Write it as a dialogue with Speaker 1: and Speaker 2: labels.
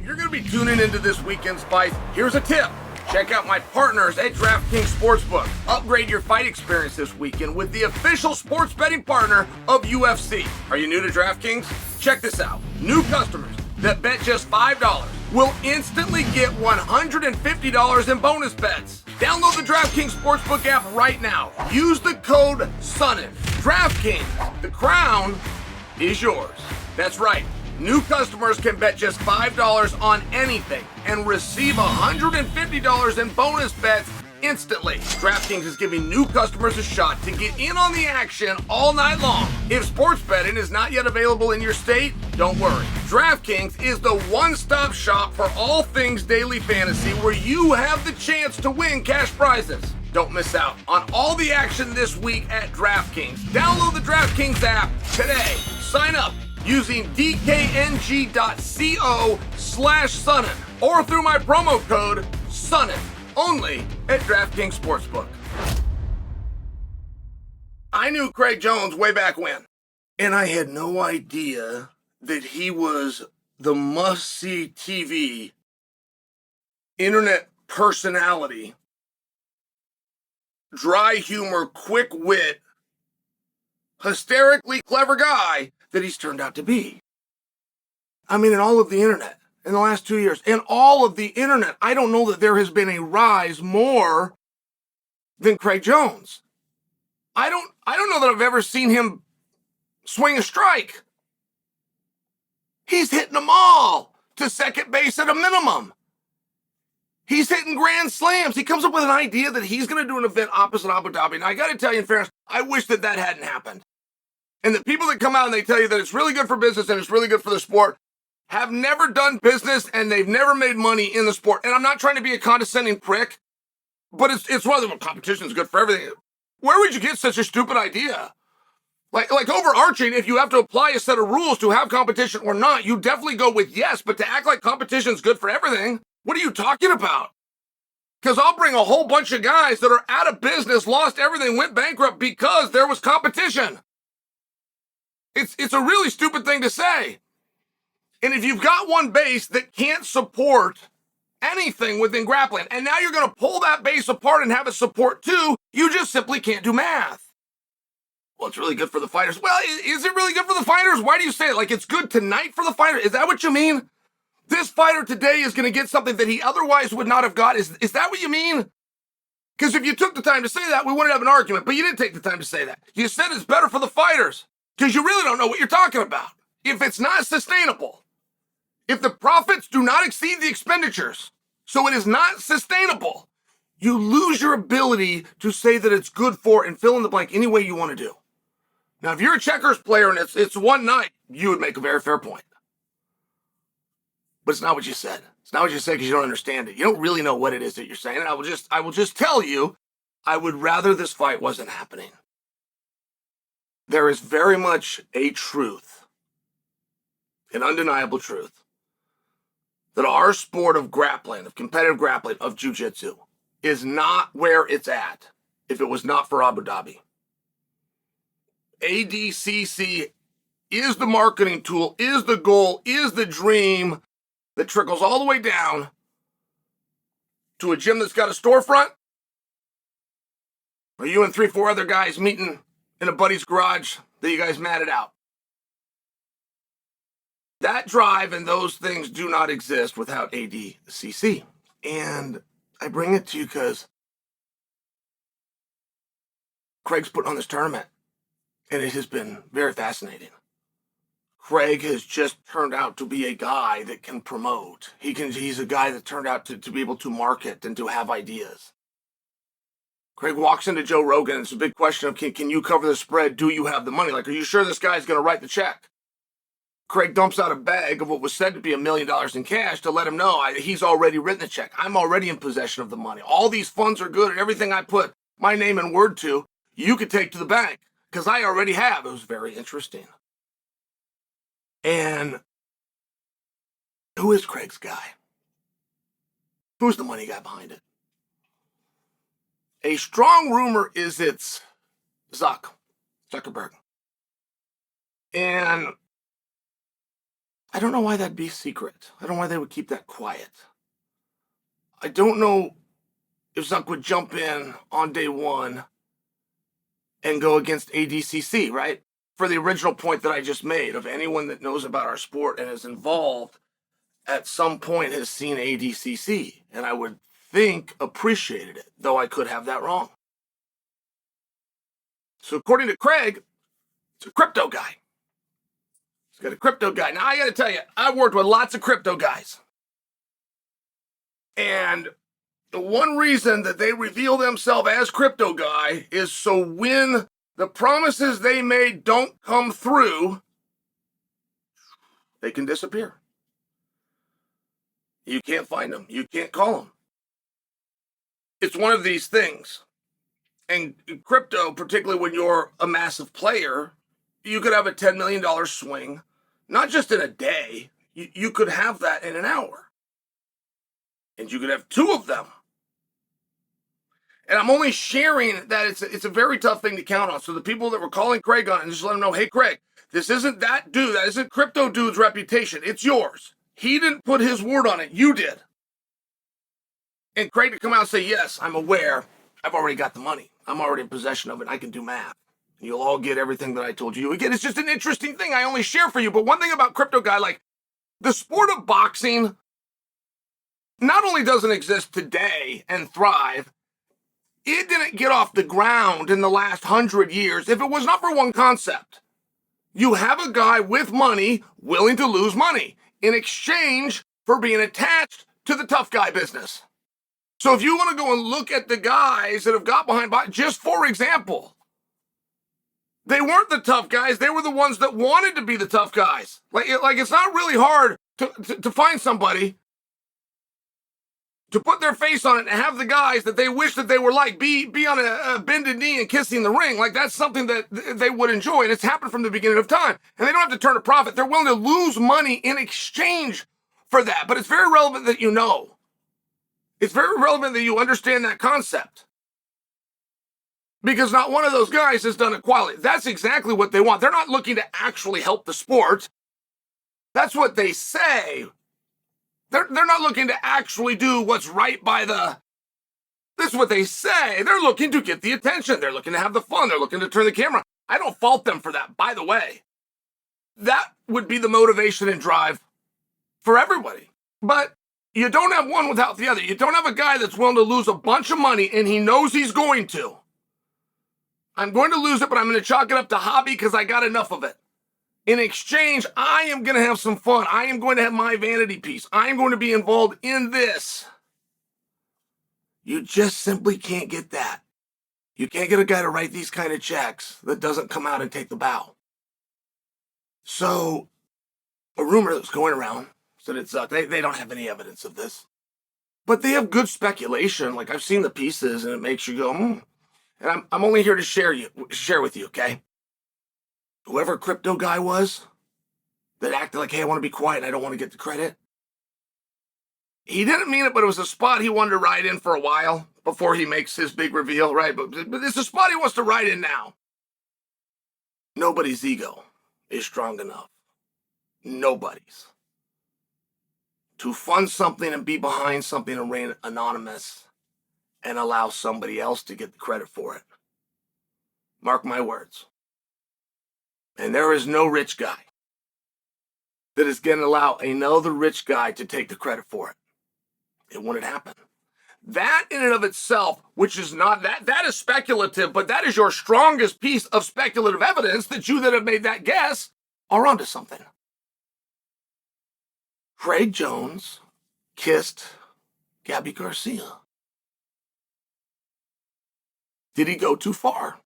Speaker 1: you're going to be tuning into this weekend's fight, here's a tip. Check out my partners at DraftKings Sportsbook. Upgrade your fight experience this weekend with the official sports betting partner of UFC. Are you new to DraftKings? Check this out. New customers that bet just $5 will instantly get $150 in bonus bets. Download the DraftKings Sportsbook app right now. Use the code SONNEN. DraftKings, the crown is yours. That's right. New customers can bet just $5 on anything and receive $150 in bonus bets instantly. DraftKings is giving new customers a shot to get in on the action all night long. If sports betting is not yet available in your state, don't worry. DraftKings is the one-stop shop for all things daily fantasy where you have the chance to win cash prizes. Don't miss out on all the action this week at DraftKings. Download the DraftKings app today. Sign up using dkng.co/Sonnen or through my promo code SONNEN, only at DraftKings Sportsbook. I knew Craig Jones way back when, and I had no idea that he was the must-see TV internet personality, dry humor, quick wit, hysterically clever guy that he's turned out to be. I mean, in all of the internet, in the last 2 years, in all of the internet, I don't know that there has been a rise more than Craig Jones. I don't know that I've ever seen him swing a strike. He's hitting them all to second base at a minimum. He's hitting grand slams. He comes up with an idea that he's going to do an event opposite Abu Dhabi. Now, I got to tell you in fairness, I wish that hadn't happened. And the people that come out and they tell you that it's really good for business and it's really good for the sport have never done business and they've never made money in the sport. And I'm not trying to be a condescending prick, but it's one of the competition is good for everything. Where would you get such a stupid idea? Like overarching, if you have to apply a set of rules to have competition or not, you definitely go with yes, but to act like competition is good for everything, what are you talking about? Because I'll bring a whole bunch of guys that are out of business, lost everything, went bankrupt because there was competition. It's a really stupid thing to say. And if you've got one base that can't support anything within grappling, and now you're going to pull that base apart and have it support two, you just simply can't do math. Well, it's really good for the fighters. Well, is it really good for the fighters? Why do you say it? Like it's good tonight for the fighter? Is that what you mean? This fighter today is going to get something that he otherwise would not have got. Is that what you mean? Because if you took the time to say that, we wouldn't have an argument. But you didn't take the time to say that. You said it's better for the fighters because you really don't know what you're talking about. If it's not sustainable, if the profits do not exceed the expenditures, so it is not sustainable, you lose your ability to say that it's good for and fill in the blank any way you want to do. Now, if you're a checkers player and it's one night, you would make a very fair point. But it's not what you said. It's not what you said because you don't understand it. You don't really know what it is that you're saying. And I will just tell you, I would rather this fight wasn't happening. There is very much a truth, an undeniable truth, that our sport of grappling, of competitive grappling, of jiu-jitsu, is not where it's at if it was not for Abu Dhabi. ADCC is the marketing tool, is the goal, is the dream that trickles all the way down to a gym that's got a storefront, or you and 3-4 other guys meeting in a buddy's garage that you guys matted out. That drive and those things do not exist without ADCC. And I bring it to you because Craig's putting on this tournament, and it has been very fascinating. Craig has just turned out to be a guy that can promote. He's a guy that turned out to be able to market and to have ideas. Craig walks into Joe Rogan. It's a big question of, can you cover the spread? Do you have the money? Like, are you sure this guy's going to write the check? Craig dumps out a bag of what was said to be $1 million in cash to let him know he's already written the check. I'm already in possession of the money. All these funds are good, and everything I put my name and word to, you could take to the bank because I already have. It was very interesting. And who is Craig's guy? Who's the money guy behind it? A strong rumor is it's Zuckerberg. And I don't know why that'd be secret. I don't know why they would keep that quiet. I don't know if Zuck would jump in on day one and go against ADCC, right? For the original point that I just made of anyone that knows about our sport and is involved at some point has seen ADCC, and I would think appreciated it, though I could have that wrong. So according to Craig, it's a crypto guy. He's got a crypto guy. Now I got to tell you, I've worked with lots of crypto guys. And the one reason that they reveal themselves as crypto guy is so when the promises they made don't come through, they can disappear. You can't find them. You can't call them. It's one of these things. And crypto, particularly when you're a massive player, you could have a $10 million swing, not just in a day. You could have that in an hour. And you could have two of them. And I'm only sharing that it's a very tough thing to count on. So the people that were calling Craig on it, just let him know, hey, Craig, this isn't that dude. That isn't crypto dude's reputation. It's yours. He didn't put his word on it. You did. And Craig to come out and say, yes, I'm aware. I've already got the money. I'm already in possession of it. I can do math. You'll all get everything that I told you. Again, it's just an interesting thing I only share for you. But one thing about crypto guy, like the sport of boxing not only doesn't exist today and thrive, it didn't get off the ground in the last 100 years if it was not for one concept. You have a guy with money willing to lose money in exchange for being attached to the tough guy business. So if you want to go and look at the guys that have got behind, just for example, they weren't the tough guys. They were the ones that wanted to be the tough guys. Like it's not really hard to find somebody to put their face on it and have the guys that they wish that they were like be on a bended knee and kissing the ring. Like that's something that they would enjoy. And it's happened from the beginning of time. And they don't have to turn a profit. They're willing to lose money in exchange for that. But it's very relevant that you know. It's very relevant that you understand that concept. Because not one of those guys has done equality. That's exactly what they want. They're not looking to actually help the sport. That's what they say. They're not looking to actually do what's right by this is what they say. They're looking to get the attention. They're looking to have the fun. They're looking to turn the camera. I don't fault them for that, by the way. That would be the motivation and drive for everybody. But you don't have one without the other. You don't have a guy that's willing to lose a bunch of money and he knows he's going to. I'm going to lose it, but I'm going to chalk it up to hobby because I got enough of it. In exchange, I am going to have some fun. I am going to have my vanity piece. I am going to be involved in this. You just simply can't get that. You can't get a guy to write these kind of checks that doesn't come out and take the bow. So, a rumor that's going around said it's they don't have any evidence of this. But they have good speculation. Like I've seen the pieces and it makes you go, And I'm only here to share with you, okay? Whoever crypto guy was that acted like, hey, I want to be quiet and I don't want to get the credit. He didn't mean it, but it was a spot he wanted to ride in for a while before he makes his big reveal, right? But it's a spot he wants to ride in now. Nobody's ego is strong enough. Nobody's. To fund something and be behind something and remain anonymous and allow somebody else to get the credit for it. Mark my words. And there is no rich guy that is going to allow another rich guy to take the credit for it. It wouldn't happen. That in and of itself, which is not that is speculative, but that is your strongest piece of speculative evidence that you that have made that guess are onto something. Craig Jones kissed Gabby Garcia. Did he go too far?